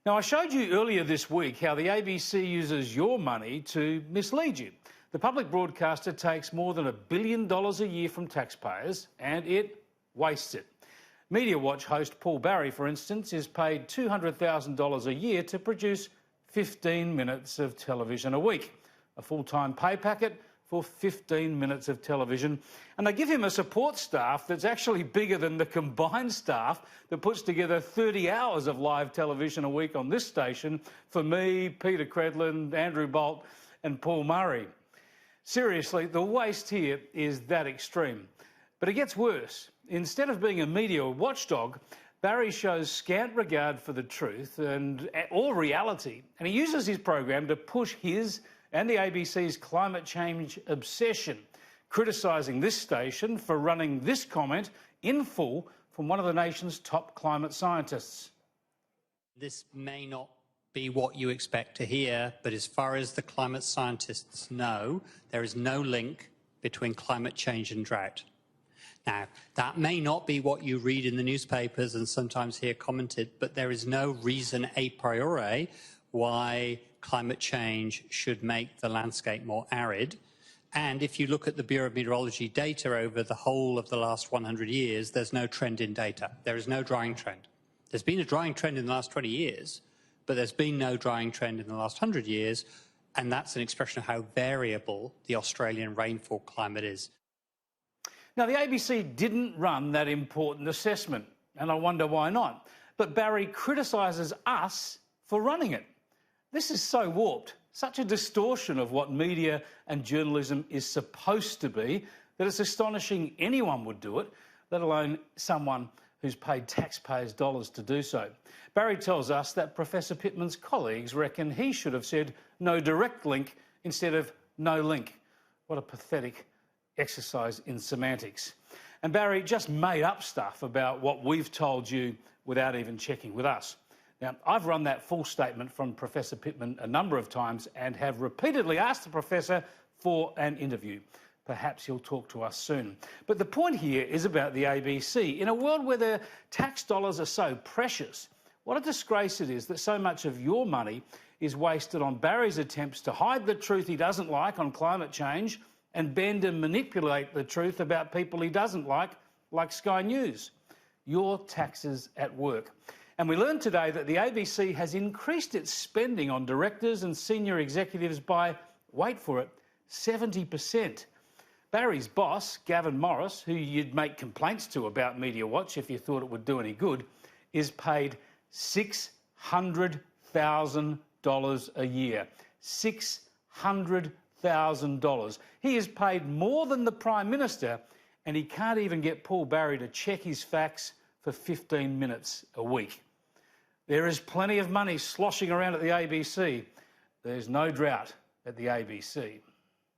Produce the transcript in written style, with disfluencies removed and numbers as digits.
Now, I showed you earlier this week how the ABC uses your money to mislead you. The public broadcaster takes more than $1 billion a year from taxpayers and it wastes it. MediaWatch host Paul Barry, for instance, is paid $200,000 a year to produce 15 minutes of television a week, a full-time pay packet for 15 minutes of television. And they give him a support staff that's actually bigger than the combined staff that puts together 30 hours of live television a week on this station for me, Peter Credlin, Andrew Bolt and Paul Murray. Seriously, the waste here is that extreme. But it gets worse. Instead of being a media watchdog, Barry shows scant regard for the truth or reality, and he uses his program to push his and the ABC's climate change obsession, criticising this station for running this comment in full from one of the nation's top climate scientists. This may not be what you expect to hear, but as far as the climate scientists know, there is no link between climate change and drought. Now, that may not be what you read in the newspapers and sometimes hear commented, but there is no reason a priori why climate change should make the landscape more arid. And if you look at the Bureau of Meteorology data over the whole of the last 100 years, there's no trend in data. There is no drying trend. There's been a drying trend in the last 20 years, but there's been no drying trend in the last 100 years, and that's an expression of how variable the Australian rainfall climate is. Now, the ABC didn't run that important assessment, and I wonder why not. But Barry criticises us for running it. This is so warped, such a distortion of what media and journalism is supposed to be, that it's astonishing anyone would do it, let alone someone who's paid taxpayers' dollars to do so. Barry tells us that Professor Pittman's colleagues reckon he should have said no direct link instead of no link. What a pathetic exercise in semantics. And Barry just made up stuff about what we've told you without even checking with us. Now, I've run that full statement from Professor Pittman a number of times and have repeatedly asked the professor for an interview. Perhaps he'll talk to us soon. But the point here is about the ABC. In a world where the tax dollars are so precious, what a disgrace it is that so much of your money is wasted on Barry's attempts to hide the truth he doesn't like on climate change and bend and manipulate the truth about people he doesn't like Sky News. Your taxes at work. And we learned today that the ABC has increased its spending on directors and senior executives by, wait for it, 70%. Barry's boss, Gavin Morris, who you'd make complaints to about MediaWatch if you thought it would do any good, is paid $600,000 a year. $600,000. He is paid more than the Prime Minister, and he can't even get Paul Barry to check his facts for 15 minutes a week. There is plenty of money sloshing around at the ABC. There's no drought at the ABC.